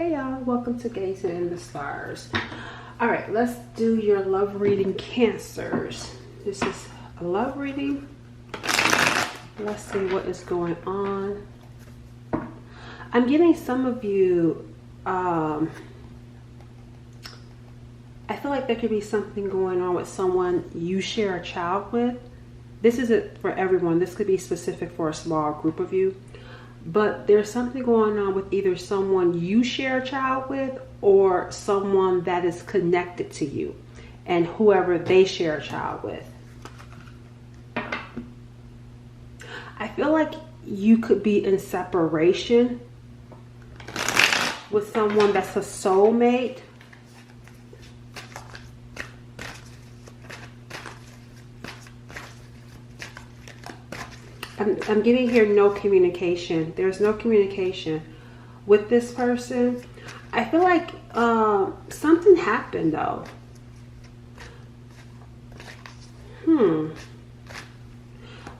Hey y'all, welcome to Gazing in the Stars. Alright, let's do your love reading, Cancers. This is a love reading. Let's see what is going on. I'm getting some of you, I feel like there could be something going on with someone you share a child with. This isn't for everyone. This could be specific for a small group of you. But there's something going on with either someone you share a child with or someone that is connected to you and whoever they share a child with. I feel like you could be in separation with someone that's a soulmate. I'm getting here no communication. There's no communication with this person. I feel like something happened though.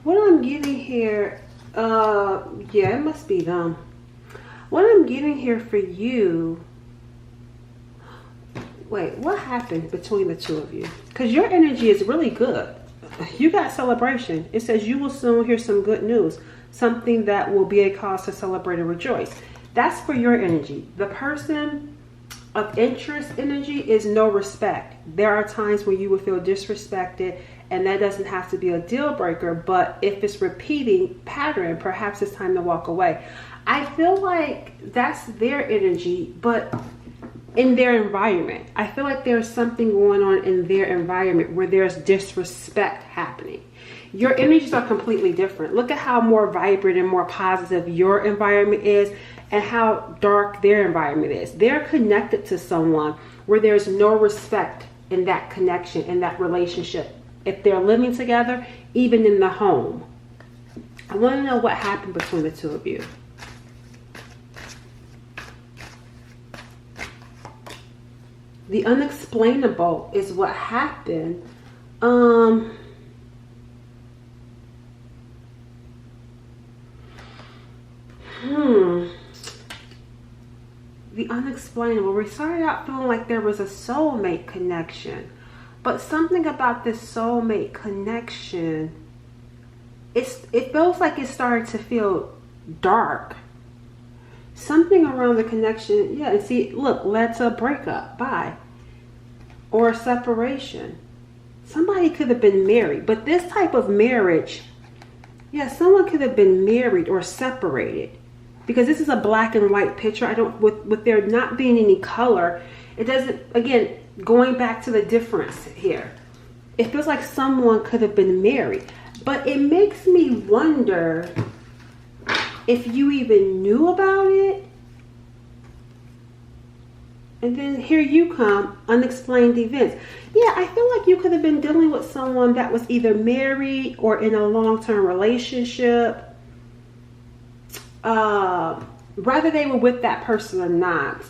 What I'm getting here, yeah, it must be them. What I'm getting here for you, wait, what happened between the two of you? Because your energy is really good. You got celebration. It says you will soon hear some good news, something that will be a cause to celebrate and rejoice. That's for your energy. The person of interest energy is no respect. There are times when you will feel disrespected, and that doesn't have to be a deal breaker, but if it's repeating pattern, perhaps it's time to walk away. I feel like that's their energy, but in their environment. I feel like there's something going on in their environment where there's disrespect happening. Your energies are completely different. Look at how more vibrant and more positive your environment is and how dark their environment is. They're connected to someone where there's no respect in that connection, in that relationship. If they're living together, even in the home. I want to know what happened between the two of you. The unexplainable is what happened. The unexplainable. We started out feeling like there was a soulmate connection. But something about this soulmate connection, it feels like it started to feel dark. Something around the connection, yeah, and see, look, led to a breakup, bye. Or a separation. Somebody could have been married, but this type of marriage, yeah, someone could have been married or separated. Because this is a black and white picture. I don't, with there not being any color, it doesn't, again, going back to the difference here. It feels like someone could have been married. But it makes me wonder if you even knew about it. And then here you come, unexplained events. Yeah, I feel like you could have been dealing with someone that was either married or in a long-term relationship. Whether they were with that person or not.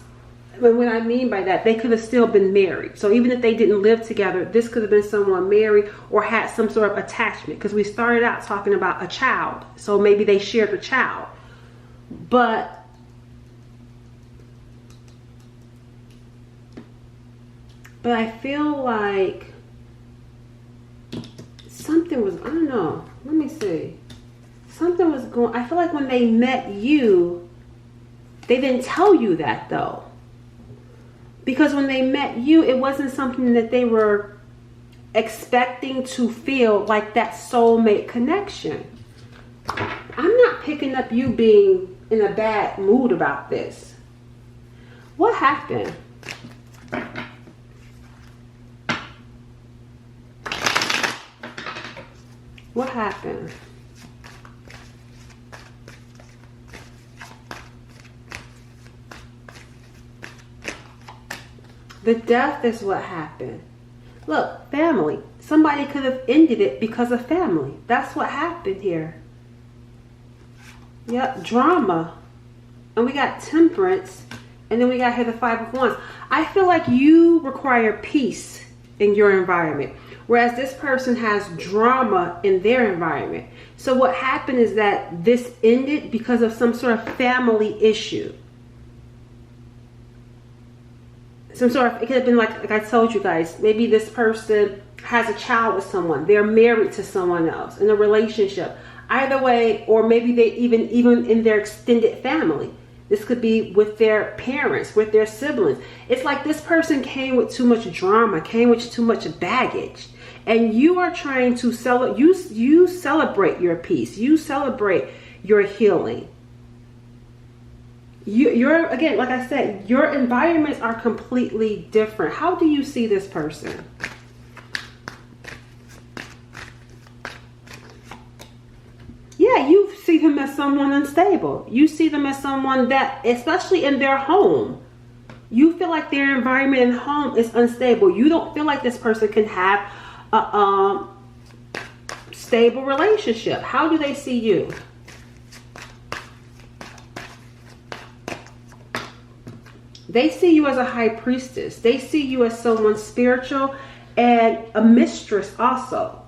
But what I mean by that, they could have still been married. So even if they didn't live together, this could have been someone married or had some sort of attachment. Because we started out talking about a child. So maybe they shared a child. But I feel like something was, I don't know. Let me see. Something was going, I feel like when they met you, they didn't tell you that though. Because when they met you, it wasn't something that they were expecting to feel like that soulmate connection. I'm not picking up you being in a bad mood about this. What happened? What happened? The death is what happened. Look, family. Somebody could have ended it because of family. That's what happened here. Yep, drama. And we got temperance. And then we got here the Five of Wands. I feel like you require peace in your environment. Whereas this person has drama in their environment. So what happened is that this ended because of some sort of family issue. some sort of, it could have been like I told you guys, maybe this person has a child with someone, they're married to someone else in a relationship. Either way, or maybe they even in their extended family. This could be with their parents, with their siblings. It's like this person came with too much drama, came with too much baggage. And you are trying to you celebrate your peace. You celebrate your healing. You're, again, like I said, your environments are completely different. How do you see this person? Yeah, you see them as someone unstable. You see them as someone that, especially in their home, you feel like their environment and home is unstable. You don't feel like this person can have a stable relationship. How do they see you? They see you as a high priestess. They see you as someone spiritual and a mistress also.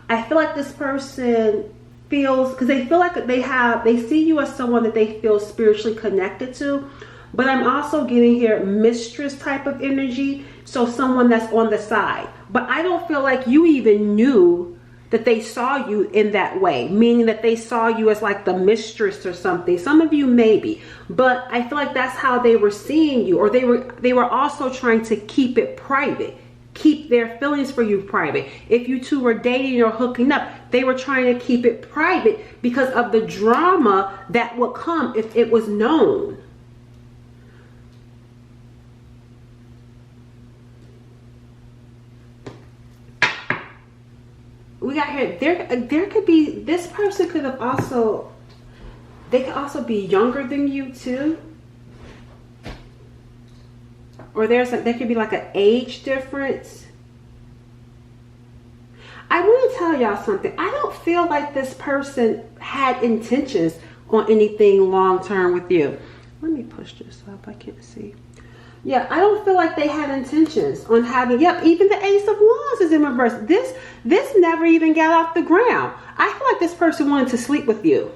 I feel like this person feels, because they feel like they see you as someone that they feel spiritually connected to. But I'm also getting here mistress type of energy. So someone that's on the side. But I don't feel like you even knew that they saw you in that way, meaning that they saw you as like the mistress or something. Some of you maybe, but I feel like that's how they were seeing you, or they were also trying to keep it private, keep their feelings for you private. If you two were dating or hooking up, they were trying to keep it private because of the drama that would come if it was known. We got here, there could be, this person could have also, they could also be younger than you too. Or there could be like an age difference. I want to tell y'all something. I don't feel like this person had intentions on anything long term with you. Let me push this up, I can't see. Yeah, I don't feel like they had intentions on having, yep, even the Ace of Wands is in reverse. This never even got off the ground. I feel like this person wanted to sleep with you.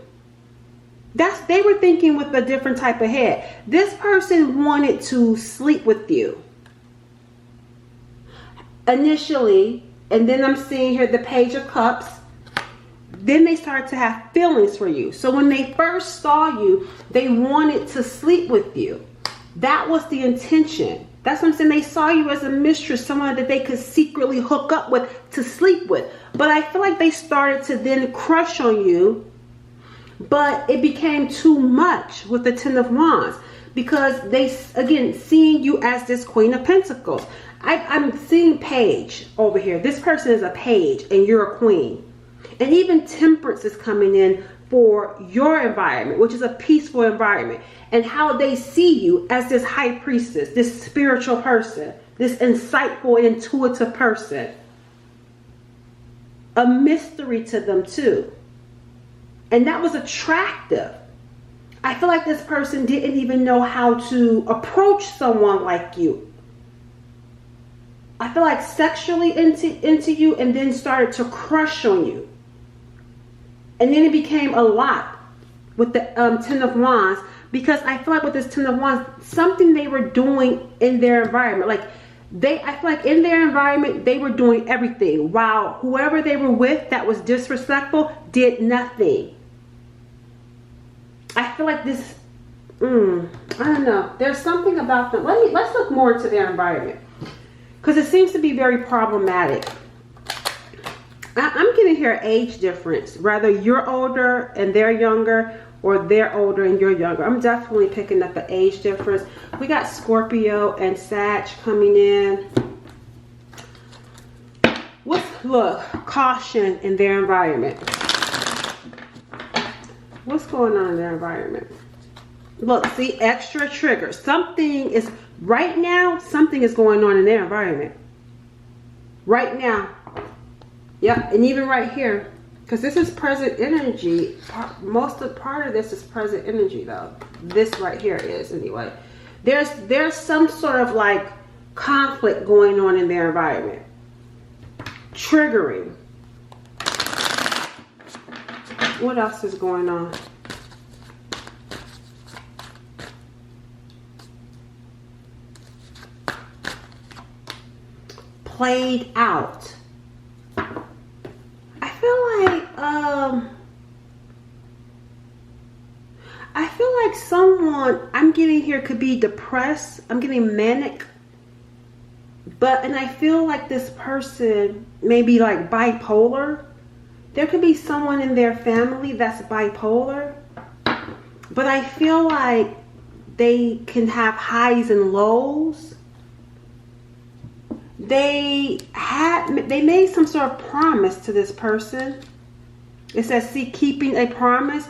They were thinking with a different type of head. This person wanted to sleep with you initially, and then I'm seeing here the Page of Cups. Then they started to have feelings for you. So when they first saw you, they wanted to sleep with you. That was the intention. That's what I'm saying. They saw you as a mistress, someone that they could secretly hook up with to sleep with. But I feel like they started to then crush on you. But it became too much with the Ten of Wands. Because they, again, seeing you as this Queen of Pentacles. I'm seeing Page over here. This person is a page and you're a queen. And even Temperance is coming in for your environment, which is a peaceful environment. And how they see you as this high priestess, this spiritual person, this insightful, intuitive person. A mystery to them too. And that was attractive. I feel like this person didn't even know how to approach someone like you. I feel like sexually into you, and then started to crush on you. And then it became a lot with the Ten of Wands. Because I feel like with this Ten of Wands, something they were doing in their environment. Like I feel like in their environment, they were doing everything. While whoever they were with that was disrespectful did nothing. I feel like this, I don't know. There's something about them. Let's look more into their environment. Because it seems to be very problematic. I'm getting here age difference. Rather you're older and they're younger, or they're older and you're younger. I'm definitely picking up an age difference. We got Scorpio and Sag coming in. Look, caution in their environment. What's going on in their environment? Look, see, extra trigger. Something is, right now, something is going on in their environment. Right now. Yep, and even right here. Because this is present energy. Part of this is present energy though. This right here is anyway. There's some sort of like conflict going on in their environment. Triggering. What else is going on? played out. I feel like someone I'm getting here could be depressed. I'm getting manic. And I feel like this person may be like bipolar. There could be someone in their family that's bipolar. But I feel like they can have highs and lows. They made some sort of promise to this person. It says, see, keeping a promise.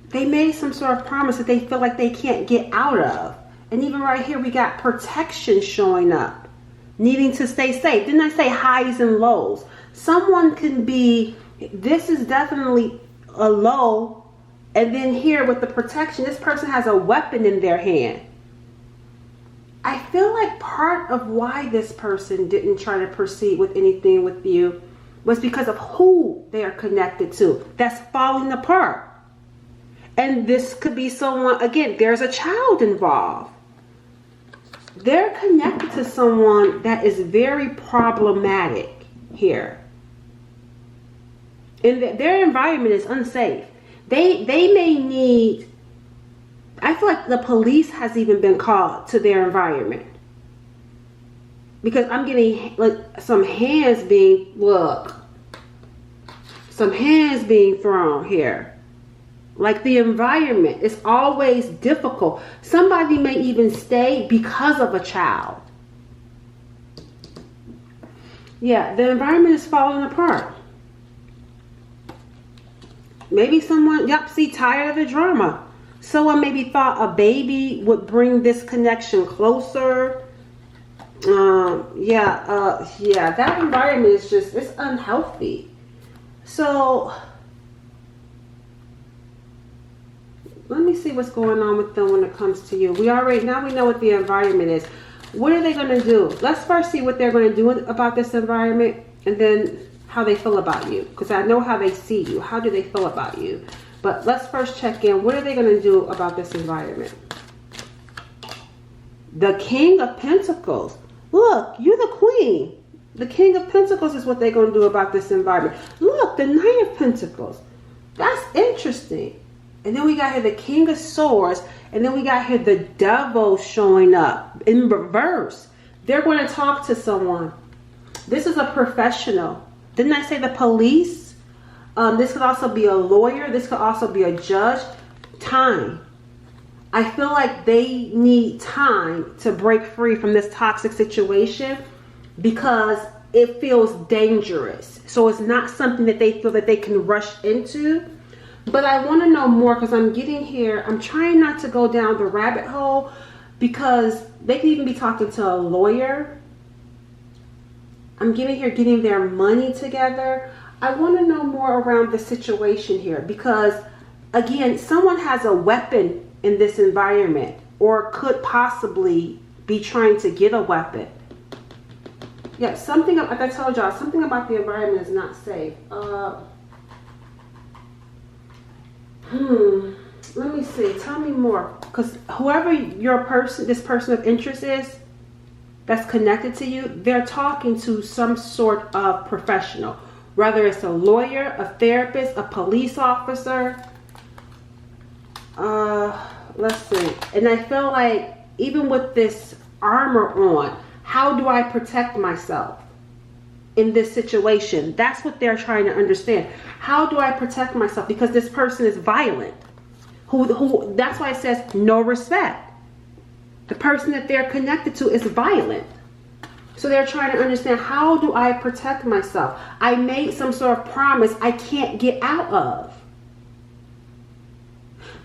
They made some sort of promise that they feel like they can't get out of. And even right here, we got protection showing up. Needing to stay safe. Didn't I say highs and lows? Someone can be, this is definitely a low. And then here with the protection, this person has a weapon in their hand. I feel like part of why this person didn't try to proceed with anything with you was because of who they are connected to. That's falling apart. And this could be someone, again, there's a child involved. They're connected to someone that is very problematic here. And their environment is unsafe. They may need, I feel like the police has even been called to their environment. Because I'm getting like some hands being, some hands being thrown here. Like the environment is always difficult. Somebody may even stay because of a child. Yeah, the environment is falling apart. Maybe someone, see, tired of the drama. Someone maybe thought a baby would bring this connection closer. That environment is just, it's unhealthy. So let me see what's going on with them when it comes to you. Now we know what the environment is. What are they going to do? Let's first see what they're going to do about this environment, and then how they feel about you. Because I know how they see you. How do they feel about you? But let's first check in. What are they going to do about this environment? The King of Pentacles. Look, you're the Queen. The King of Pentacles is what they're going to do about this environment. Look, the Knight of Pentacles. That's interesting. And then we got here the King of Swords. And then we got here the Devil showing up in reverse. They're going to talk to someone. This is a professional. Didn't I say the police? This could also be a lawyer. This could also be a judge. Time. I feel like they need time to break free from this toxic situation because it feels dangerous. So it's not something that they feel that they can rush into. But I want to know more because I'm getting here. I'm trying not to go down the rabbit hole because they could even be talking to a lawyer. I'm getting their money together. I want to know more around the situation here because, again, someone has a weapon in this environment or could possibly be trying to get a weapon. Yeah, something, like I told y'all, something about the environment is not safe. Let me see. Tell me more. Because whoever this person of interest is, that's connected to you, they're talking to some sort of professional. Whether it's a lawyer, a therapist, a police officer. Let's see. And I feel like even with this armor on, how do I protect myself in this situation? That's what they're trying to understand. How do I protect myself? Because this person is violent. That's why it says no respect. The person that they're connected to is violent. So they're trying to understand, how do I protect myself? I made some sort of promise I can't get out of.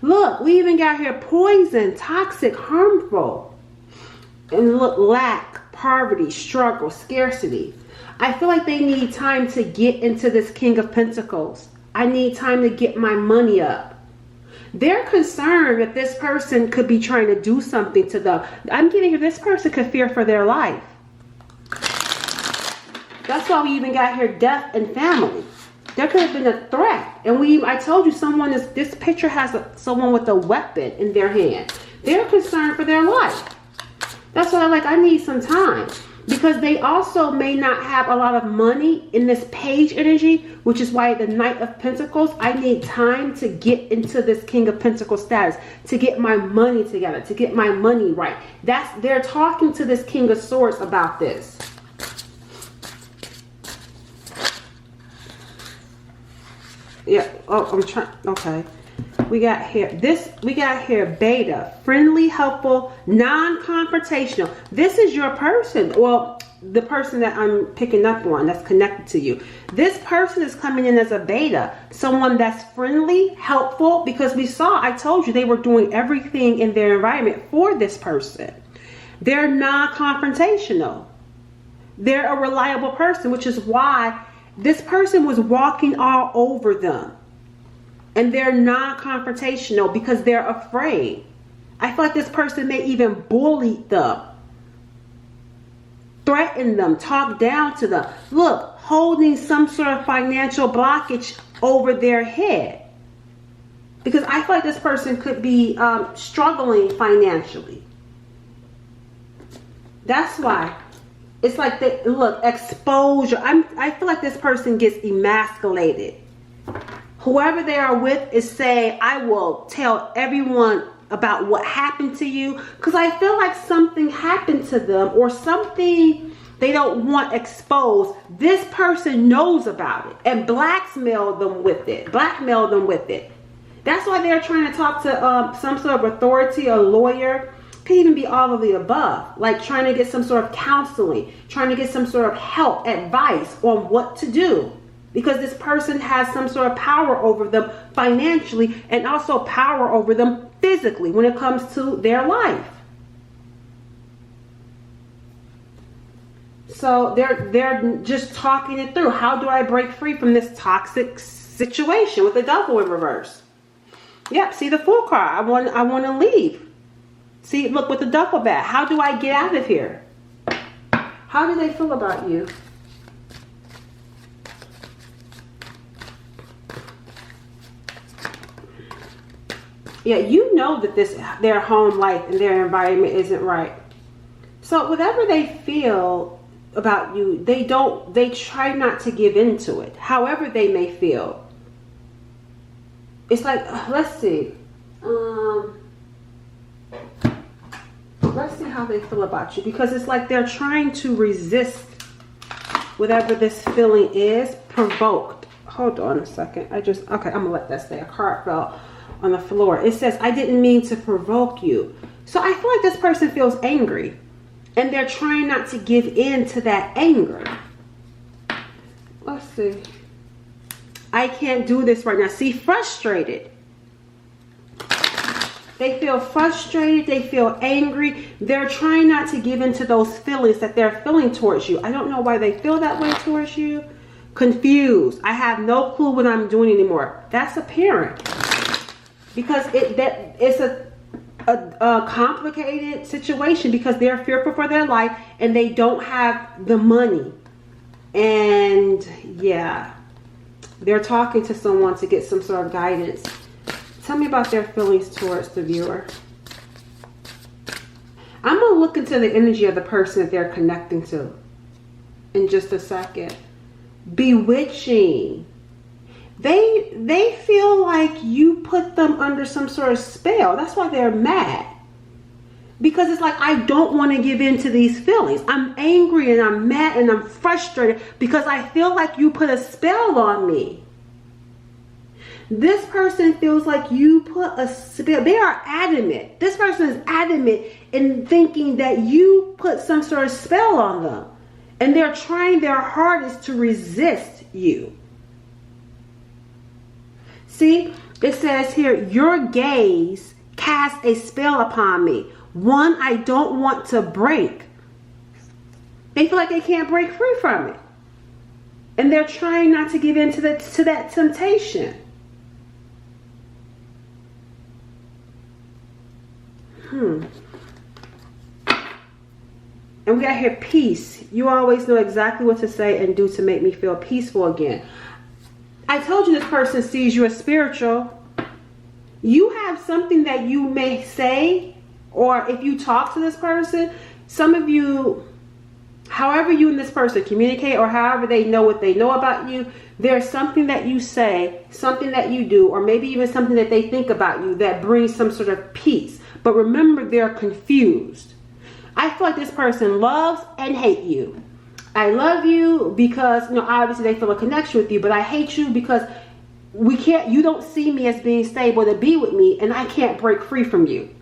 Look, we even got here poison, toxic, harmful. And look, lack, poverty, struggle, scarcity. I feel like they need time to get into this King of Pentacles. I need time to get my money up. They're concerned that this person could be trying to do something to them. I'm getting here, this person could fear for their life. That's why we even got here death and family. There could have been a threat. And I told you this picture has someone with a weapon in their hand. They're concerned for their life. That's why I need some time. Because they also may not have a lot of money in this page energy, which is why the Knight of Pentacles, I need time to get into this King of Pentacles status, to get my money together, to get my money right. They're talking to this King of Swords about this. Yeah, oh, I'm trying, okay. We got here beta, friendly, helpful, non-confrontational. This is your person. Well, the person that I'm picking up on that's connected to you. This person is coming in as a beta, someone that's friendly, helpful, because I told you they were doing everything in their environment for this person. They're non-confrontational. They're a reliable person, which is why this person was walking all over them. And they're non-confrontational because they're afraid. I feel like this person may even bully them, threaten them, talk down to them. Look, holding some sort of financial blockage over their head. Because I feel like this person could be struggling financially. That's why. It's like, look, exposure. I feel like this person gets emasculated. Whoever they are with is saying, I will tell everyone about what happened to you. Because I feel like something happened to them or something they don't want exposed. This person knows about it and blackmail them with it. Blackmail them with it. That's why they're trying to talk to some sort of authority, a lawyer. Could even be all of the above. Like trying to get some sort of counseling. Trying to get some sort of help, advice on what to do. Because this person has some sort of power over them financially and also power over them physically when it comes to their life. So they're just talking it through. How do I break free from this toxic situation with the Devil in reverse? Yep, see the Fool card. I want to leave. See, look with the duffel bag. How do I get out of here? How do they feel about you? Yeah, you know that their home life and their environment isn't right. So whatever they feel about you, they try not to give into it. However they may feel. It's like, let's see. Let's see how they feel about you. Because it's like they're trying to resist whatever this feeling is. Provoked. Hold on a second. Okay, I'm going to let that stay. A card fell on the floor. It says, I didn't mean to provoke you. So I feel like this person feels angry. And they're trying not to give in to that anger. Let's see. I can't do this right now. See, frustrated. They feel frustrated. They feel angry. They're trying not to give into those feelings that they're feeling towards you. I don't know why they feel that way towards you. Confused. I have no clue what I'm doing anymore. That's apparent. Because it's a complicated situation because they're fearful for their life and they don't have the money. And yeah, they're talking to someone to get some sort of guidance. Tell me about their feelings towards the viewer. I'm going to look into the energy of the person that they're connecting to in just a second. Bewitching. They feel like you put them under some sort of spell. That's why they're mad. Because it's like, I don't want to give in to these feelings. I'm angry and I'm mad and I'm frustrated because I feel like you put a spell on me. This person feels like you put a spell. They are adamant. This person is adamant in thinking that you put some sort of spell on them. And they're trying their hardest to resist you. See, it says here, your gaze casts a spell upon me. One I don't want to break. They feel like they can't break free from it. And they're trying not to give in to that temptation. And we got here peace. You always know exactly what to say and do to make me feel peaceful again. I told you this person sees you as spiritual. You have something that you may say, or if you talk to this person, some of you however you and this person communicate, or however they know what they know about you, there's something that you say, something that you do, or maybe even something that they think about you that brings some sort of peace. But remember, they're confused. I feel like this person loves and hates you. I love you because, you know, obviously they feel a connection with you, but I hate you because you don't see me as being stable to be with me, and I can't break free from you.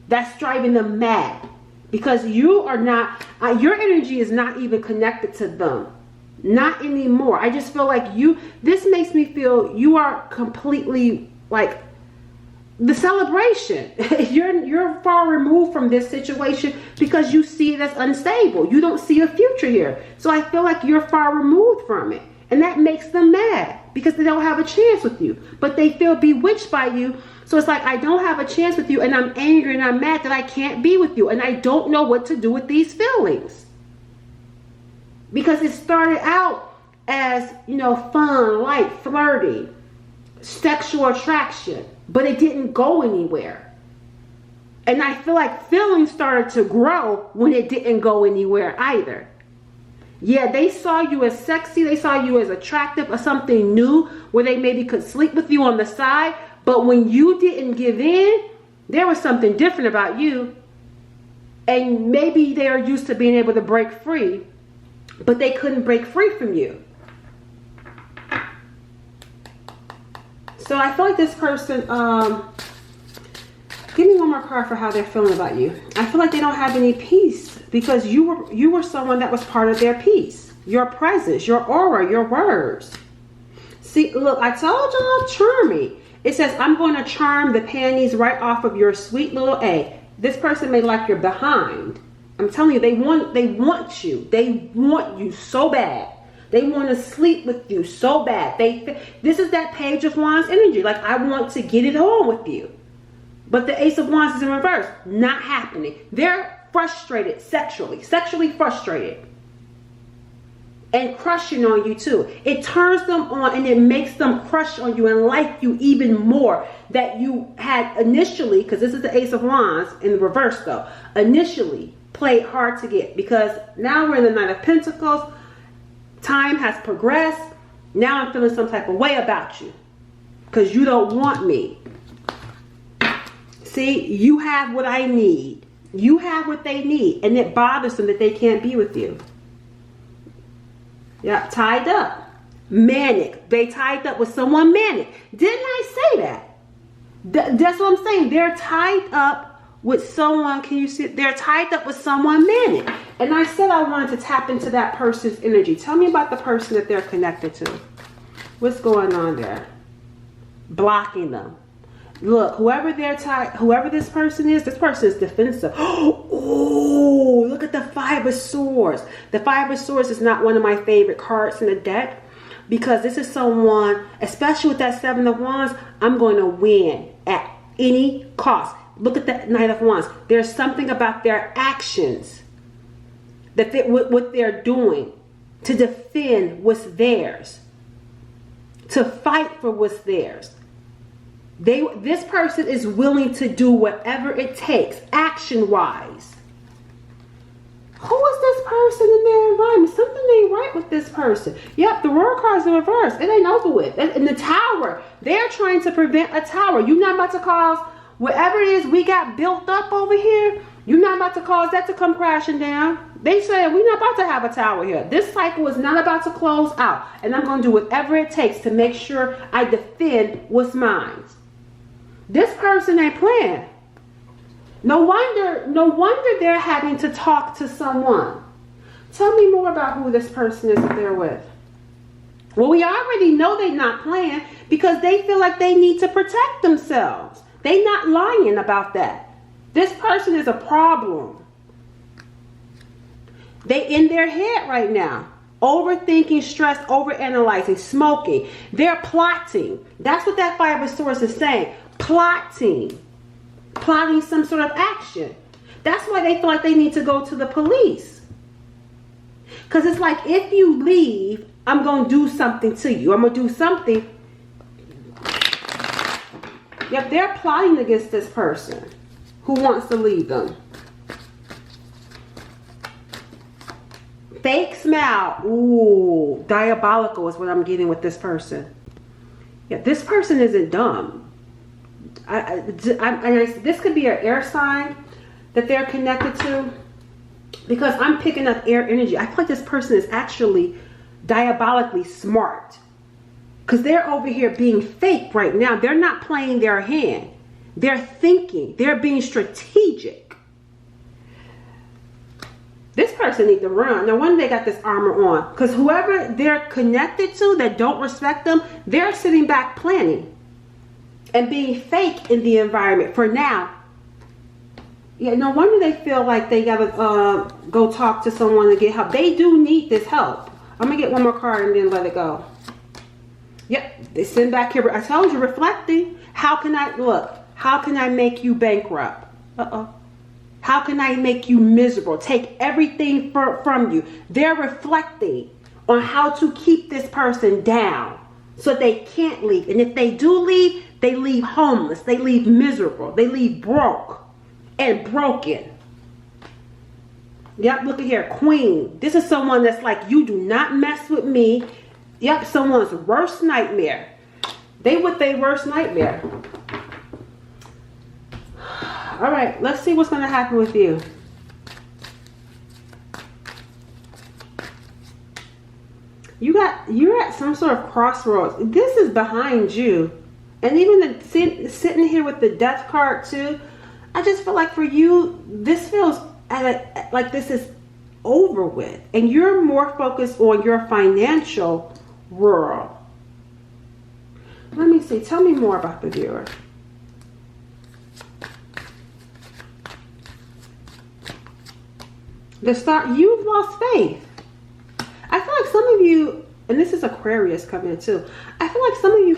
That's driving them mad. Because you are not, your energy is not even connected to them. Not anymore. I just feel like this makes me feel you are completely like the celebration. You're far removed from this situation because you see it as unstable. You don't see a future here. So I feel like you're far removed from it. And that makes them mad because they don't have a chance with you. But they feel bewitched by you. So it's like, I don't have a chance with you, and I'm angry and I'm mad that I can't be with you, and I don't know what to do with these feelings. Because it started out as, you know, fun, light, flirty, sexual attraction, but it didn't go anywhere. And I feel like feelings started to grow when it didn't go anywhere either. Yeah, they saw you as sexy, they saw you as attractive, or something new where they maybe could sleep with you on the side. But when you didn't give in, there was something different about you. And maybe they are used to being able to break free, but they couldn't break free from you. So I feel like this person, give me one more card for how they're feeling about you. I feel like they don't have any peace because you were someone that was part of their peace. Your presence, your aura, your words. See, look, I told y'all, charming. It says, I'm going to charm the panties right off of your sweet little A. This person may like your behind. I'm telling you, they want you. They want you so bad. They want to sleep with you so bad. This is that Page of Wands energy. Like, I want to get it on with you. But the Ace of Wands is in reverse. Not happening. They're frustrated sexually frustrated. And crushing on you too. It turns them on and it makes them crush on you and like you even more that you had initially, because this is the Ace of Wands in the reverse though, initially played hard to get, because now we're in the Knight of Pentacles. Time has progressed. Now I'm feeling some type of way about you because you don't want me. See, you have what I need. You have what they need, and it bothers them that they can't be with you. Yeah, tied up. Manic. They tied up with someone manic. Didn't I say that? That's what I'm saying. They're tied up with someone. Can you see? They're tied up with someone manic. And I said I wanted to tap into that person's energy. Tell me about the person that they're connected to. What's going on there? Blocking them. Look, whoever this person is defensive. Oh, look at the Five of Swords. The Five of Swords is not one of my favorite cards in the deck, because this is someone, especially with that Seven of Wands, I'm going to win at any cost. Look at that Knight of Wands. There's something about their actions, what they're doing to defend what's theirs, to fight for what's theirs. This person is willing to do whatever it takes, action-wise. Who is this person in their environment? Something ain't right with this person. Yep, the World card's in reverse. It ain't over with. In the Tower, they're trying to prevent a tower. You're not about to cause whatever it is we got built up over here. You're not about to cause that to come crashing down. They said we're not about to have a tower here. This cycle is not about to close out. And I'm going to do whatever it takes to make sure I defend what's mine. This person ain't playing. No wonder they're having to talk to someone. Tell me more about who this person is that they're with. Well, we already know they're not playing because they feel like they need to protect themselves. They're not lying about that. This person is a problem. They in their head right now. Overthinking, stress, overanalyzing, smoking. They're plotting. That's what that Five of Swords is saying. Plotting some sort of action. That's why they feel like they need to go to the police, because it's like, if you leave, I'm gonna do something to you. I'm gonna do something. Yep, they're plotting against this person who wants to leave them. smile. Ooh, diabolical is what I'm getting with this person. Yeah, this person isn't dumb. This could be an air sign that they're connected to, because I'm picking up air energy. I feel like this person is actually diabolically smart, because they're over here being fake right now. They're not playing their hand. They're thinking. They're being strategic. This person needs to run. No wonder they got this armor on, because whoever they're connected to that don't respect them, they're sitting back planning and being fake in the environment for now. Yeah, no wonder they feel like they gotta go talk to someone to get help. They do need this help. I'm gonna get one more card and then let it go. Yep, they send back here. I told you, reflecting. How can I look? How can I make you bankrupt? How can I make you miserable? Take everything from you. They're reflecting on how to keep this person down so they can't leave. And if they do leave, they leave homeless. They leave miserable. They leave broke and broken. Yep, look at here, Queen. This is someone that's like, you do not mess with me. Yep, someone's worst nightmare. They with their worst nightmare. All right, let's see what's going to happen with you. You're at some sort of crossroads. This is behind you. And even sitting here with the death card too, I just feel like for you, this feels like this is over with. And you're more focused on your financial world. Let me see. Tell me more about the viewer. You've lost faith. I feel like some of you, and this is Aquarius coming in too, I feel like some of you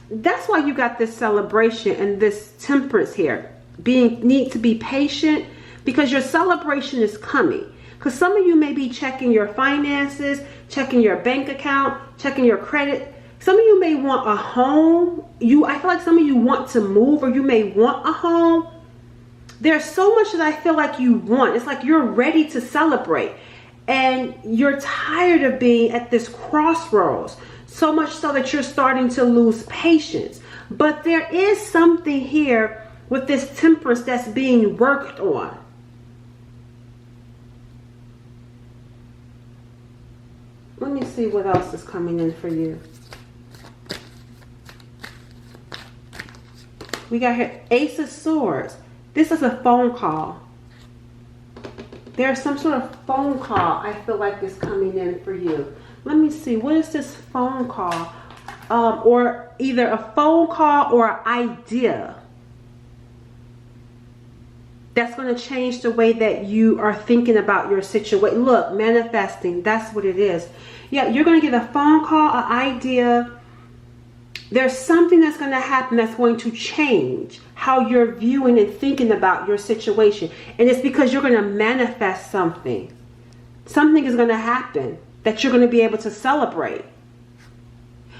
that's why you got this celebration and this temperance here. Need to be patient, because your celebration is coming. Because some of you may be checking your finances, checking your bank account, checking your credit. Some of you may want a home. I feel like some of you want to move, or you may want a home. There's so much that I feel like you want. It's like you're ready to celebrate. And you're tired of being at this crossroads. So much so that you're starting to lose patience. But there is something here with this temperance that's being worked on. Let me see what else is coming in for you. We got here Ace of Swords. This is a phone call. There's some sort of phone call I feel like is coming in for you. Let me see. What is this phone call? Or either a phone call or an idea that's going to change the way that you are thinking about your situation. Look, manifesting. That's what it is. Yeah, you're going to get a phone call, an idea. There's something that's going to happen that's going to change how you're viewing and thinking about your situation. And it's because you're going to manifest something. Something is going to happen that you're going to be able to celebrate.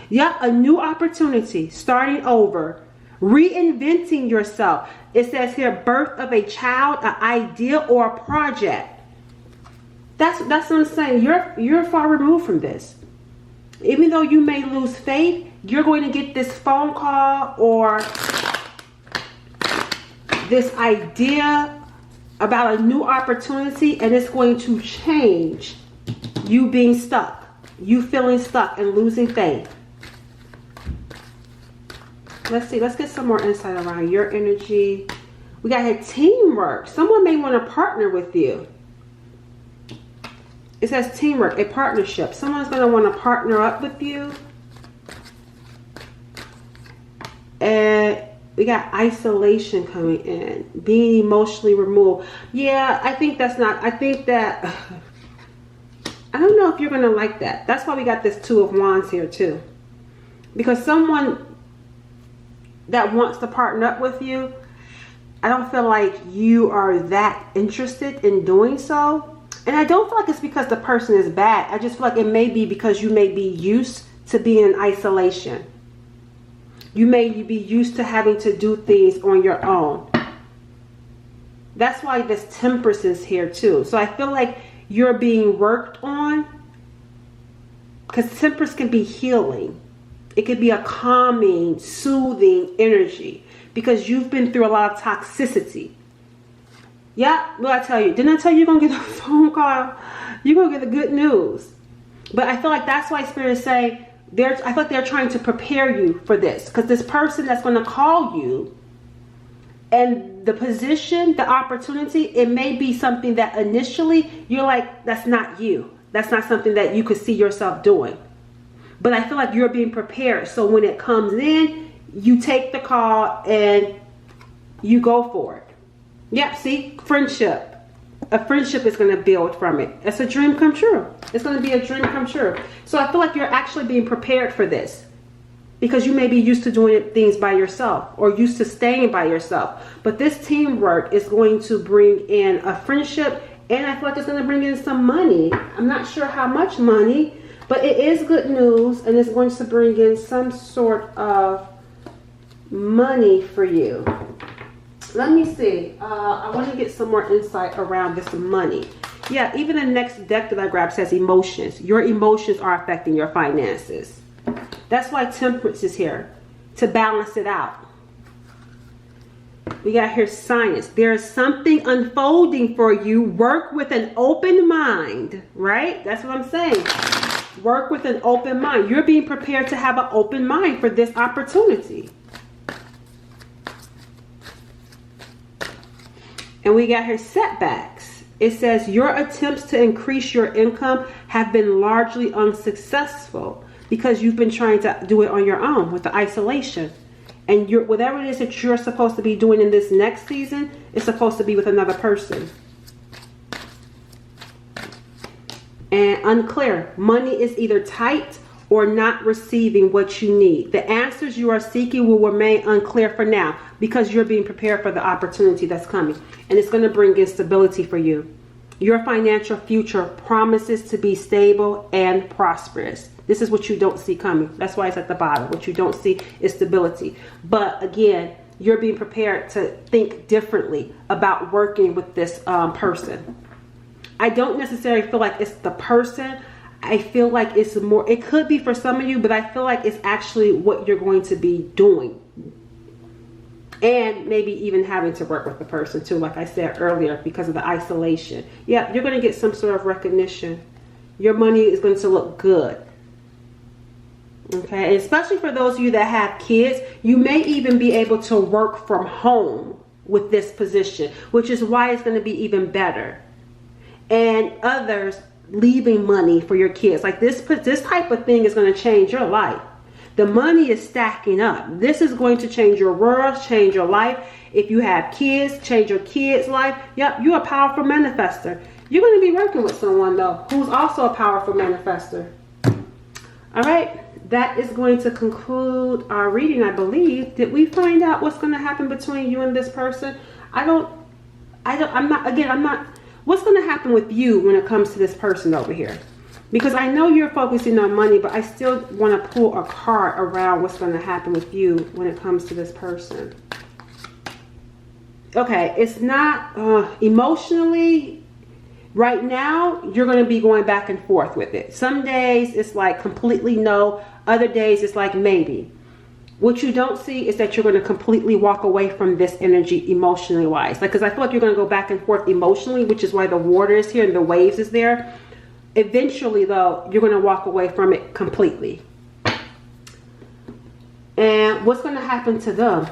Yeah, a new opportunity, starting over, reinventing yourself. It says here, birth of a child, an idea, or a project. That's what I'm saying. You're far removed from this. Even though you may lose faith, you're going to get this phone call or this idea about a new opportunity, and it's going to change you being stuck, you feeling stuck and losing faith. Let's see. Let's get some more insight around your energy. We got here teamwork. Someone may want to partner with you. It says teamwork, a partnership. Someone's going to want to partner up with you. And we got isolation coming in. Being emotionally removed. Yeah, I think that's not... I think that... I don't know if you're going to like that. That's why we got this Two of Wands here too. Because someone that wants to partner up with you, I don't feel like you are that interested in doing so. And I don't feel like it's because the person is bad. I just feel like it may be because you may be used to being in isolation. You may be used to having to do things on your own. That's why this Temperance is here too. So I feel like you're being worked on, because Temperance can be healing. It could be a calming, soothing energy, because you've been through a lot of toxicity. Yeah, well, I tell you, didn't I tell you you're going to get a phone call? You're going to get the good news. But I feel like that's why Spirit say, I feel like they're trying to prepare you for this. Because this person that's going to call you, and the position, the opportunity, it may be something that initially you're like, that's not you. That's not something that you could see yourself doing. But I feel like you're being prepared. So when it comes in, you take the call and you go for it. Yep, see, friendship. A friendship is going to build from it. It's a dream come true. It's going to be a dream come true. So I feel like you're actually being prepared for this, because you may be used to doing things by yourself or used to staying by yourself. But this teamwork is going to bring in a friendship, and I feel like it's going to bring in some money. I'm not sure how much money, but it is good news, and it's going to bring in some sort of money for you. Let me see. I want to get some more insight around this money. Yeah, even the next deck that I grabbed says emotions. Your emotions are affecting your finances. That's why Temperance is here, to balance it out. We got here Science. There is something unfolding for you. Work with an open mind, right? That's what I'm saying. Work with an open mind. You're being prepared to have an open mind for this opportunity. And we got here Setbacks. It says your attempts to increase your income have been largely unsuccessful, because you've been trying to do it on your own with the isolation. And whatever it is that you're supposed to be doing in this next season is supposed to be with another person. And unclear. Money is either tight or not receiving what you need. The answers you are seeking will remain unclear for now, because you're being prepared for the opportunity that's coming. And it's going to bring in stability for you. Your financial future promises to be stable and prosperous. This is what you don't see coming. That's why it's at the bottom. What you don't see is stability. But again, you're being prepared to think differently about working with this person. I don't necessarily feel like it's the person. I feel like it's more, it could be for some of you, but I feel like it's actually what you're going to be doing. And maybe even having to work with the person too, like I said earlier, because of the isolation. Yeah, you're going to get some sort of recognition. Your money is going to look good. Okay, and especially for those of you that have kids, you may even be able to work from home with this position, which is why it's going to be even better. And others, leaving money for your kids. Like this type of thing is going to change your life. The money is stacking up. This is going to change your world, change your life. If you have kids, change your kids' life. Yep, you're a powerful manifester. You're going to be working with someone though who's also a powerful manifester. All right, that is going to conclude our reading, I believe. Did we find out what's going to happen between you and this person? I'm not. What's going to happen with you when it comes to this person over here? Because I know you're focusing on money, but I still want to pull a card around what's going to happen with you when it comes to this person. Okay, it's not emotionally. Right now, you're going to be going back and forth with it. Some days it's like completely no. Other days it's like maybe. What you don't see is that you're going to completely walk away from this energy emotionally wise. Like, because I feel like you're going to go back and forth emotionally, which is why the water is here and the waves is there. Eventually, though, you're going to walk away from it completely. And what's going to happen to them?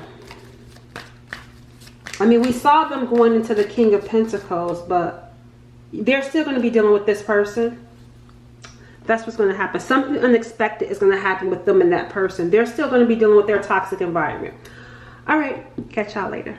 I mean, we saw them going into the King of Pentacles, but they're still going to be dealing with this person. That's what's going to happen. Something unexpected is going to happen with them and that person. They're still going to be dealing with their toxic environment. All right. Catch y'all later.